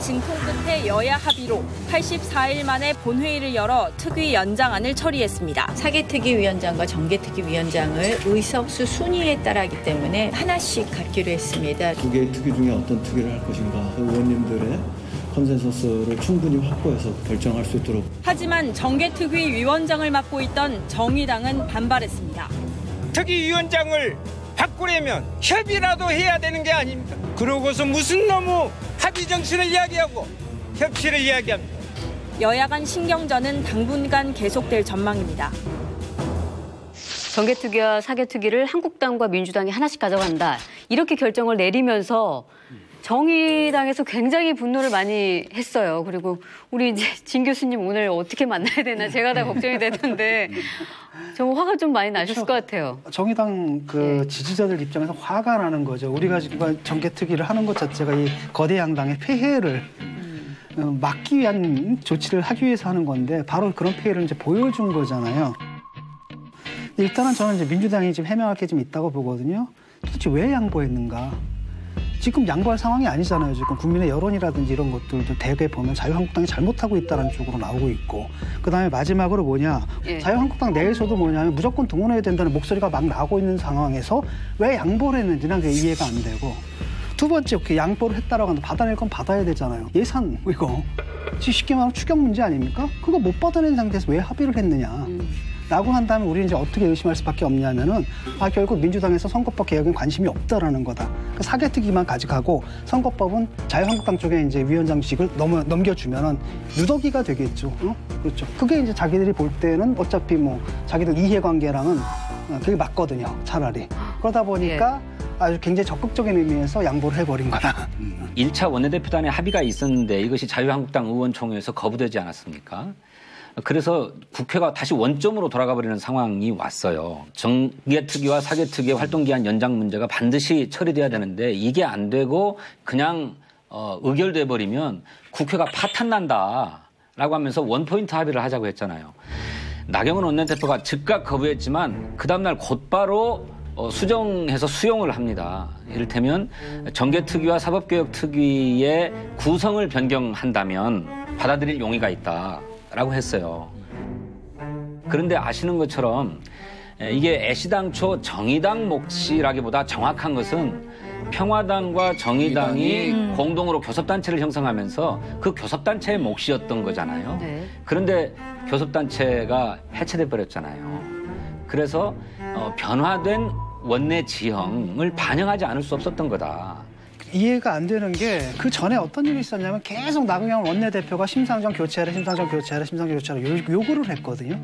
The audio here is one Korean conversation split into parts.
진통 끝에 여야 합의로 84일 만에 본회의를 열어 특위 연장안을 처리했습니다. 사개특위위원장과 정개특위위원장을 의석수 순위에 따라 하기 때문에 하나씩 갖기로 했습니다. 두 개의 특위 중에 어떤 특위를 할 것인가 의원님들의 컨센서스를 충분히 확보해서 결정할 수 있도록. 하지만 정개특위 위원장을 맡고 있던 정의당은 반발했습니다. 특위위원장을 바꾸려면 협의라도 해야 되는 게 아닙니까? 그러고서 무슨 너무 합의 정신을 이야기하고 협치를 이야기합니다. 여야 간 신경전은 당분간 계속될 전망입니다. 정개특위와 사개특위를 한국당과 민주당이 하나씩 가져간다. 이렇게 결정을 내리면서 정의당에서 굉장히 분노를 많이 했어요. 그리고 우리 이제 진 교수님 오늘 어떻게 만나야 되나 제가 다 걱정이 되는데 정말 화가 좀 많이 나셨을 것 같아요. 정의당 지지자들 입장에서 화가 나는 거죠. 우리가 지금 정개특위를 하는 것 자체가 이 거대 양당의 폐해를 막기 위한 조치를 하기 위해서 하는 건데 바로 그런 폐해를 이제 보여준 거잖아요. 일단은 저는 이제 민주당이 지금 해명할 게 좀 있다고 보거든요. 도대체 왜 양보했는가? 지금 양보할 상황이 아니잖아요. 지금 국민의 여론이라든지 이런 것들도 대개 보면 자유한국당이 잘못하고 있다는 쪽으로 나오고 있고, 그다음에 마지막으로 뭐냐, 자유한국당 내에서도 뭐냐면 무조건 동원해야 된다는 목소리가 막 나오고 있는 상황에서 왜 양보를 했는지는 그게 이해가 안 되고, 두 번째 양보를 했다라고 하는데 받아낼 건 받아야 되잖아요. 예산 이거 쉽게 말하면 추경 문제 아닙니까? 그거 못 받아낸 상태에서 왜 합의를 했느냐. 라고 한다면 우리는 이제 어떻게 의심할 수밖에 없냐면은 결국 민주당에서 선거법 개혁에 관심이 없다라는 거다. 그 사개특위만 가져가고 선거법은 자유한국당 쪽에 이제 위원장직을 넘겨주면은 누더기가 되겠죠. 그렇죠. 그게 이제 자기들이 볼 때는 어차피 뭐 자기들 이해관계랑은 그게 맞거든요. 차라리. 그러다 보니까 아주 굉장히 적극적인 의미에서 양보를 해버린 거다. 1차 원내대표단의 합의가 있었는데 이것이 자유한국당 의원총회에서 거부되지 않았습니까? 그래서 국회가 다시 원점으로 돌아가 버리는 상황이 왔어요. 정개특위와 사개특위의 활동기한 연장 문제가 반드시 처리돼야 되는데 이게 안 되고 그냥 의결돼 버리면 국회가 파탄난다라고 하면서 원포인트 합의를 하자고 했잖아요. 나경원 원내대표가 즉각 거부했지만 그 다음날 곧바로 수정해서 수용을 합니다. 이를테면 정개특위와 사법개혁특위의 구성을 변경한다면 받아들일 용의가 있다. 라고 했어요. 그런데 아시는 것처럼 이게 애시당초 정의당 몫이라기보다 정확한 것은 평화당과 정의당이 공동으로 교섭단체를 형성하면서 그 교섭단체의 몫이었던 거잖아요. 네. 그런데 교섭단체가 해체돼 버렸잖아요. 그래서 변화된 원내 지형을 반영하지 않을 수 없었던 거다. 이해가 안 되는 게 그 전에 어떤 일이 있었냐면 계속 나경원 원내대표가 심상정 교체하라, 심상정 교체하라, 심상정 교체하라 요구를 했거든요.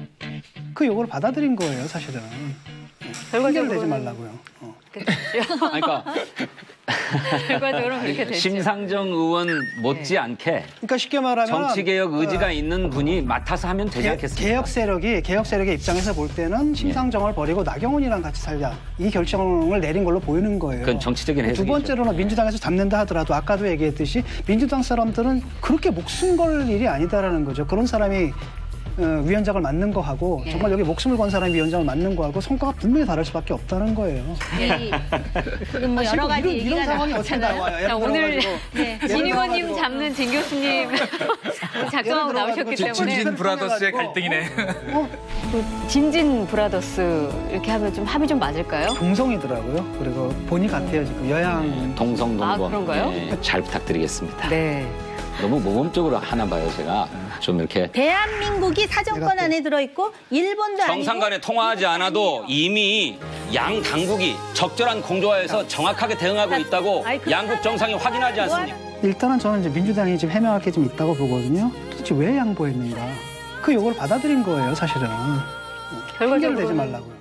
그 요구를 받아들인 거예요, 사실은. 결과적으로 내지 말라고요. 그러니까 결과적으로 그렇게 됐죠. 심상정 의원 못지않게 그러니까 쉽게 말하면 정치개혁 의지가 있는 분이 맡아서 하면 되지 않겠습니까? 개혁 세력의 입장에서 볼 때는 심상정을 버리고 나경원이랑 같이 살자. 이 결정을 내린 걸로 보이는 거예요. 그건 정치적인 해석이죠. 두 번째로는 민주당에서 잡는다 하더라도 아까도 얘기했듯이 민주당 사람들은 그렇게 목숨 걸 일이 아니다라는 거죠. 그런 사람이 위원장을 맡는 거하고 정말 여기 목숨을 건 사람이 위원장을 맡는 거하고 성과가 분명히 다를 수밖에 없다는 거예요. 지금 뭐 여러 가지 이런 상황이 어떻게 나와요? 자, 오늘 진 의원님 잡는 진 교수님 작정하고 나오셨기 때문에 진진 브라더스의 갈등이네. 진진 브라더스 이렇게 하면 좀 합이 좀 맞을까요? 동성이더라고요. 그리고 본이 같아요 지금 여양. 동성동거. 그런가요? 네, 잘 부탁드리겠습니다. 네. 너무 모범적으로 하나 봐요, 제가. 좀 이렇게. 대한민국이 사정권 안에 들어있고 일본도 아니고 정상 간에 통화하지 않아도 이미 양 당국이 적절한 공조하에서 정확하게 대응하고 있다고 양국 정상이 확인하지 않습니까? 일단은 저는 이제 민주당이 지금 해명할 게 좀 있다고 보거든요. 도대체 왜 양보했는가? 그 요구를 받아들인 거예요, 사실은. 결과적으로 내지 말라고요.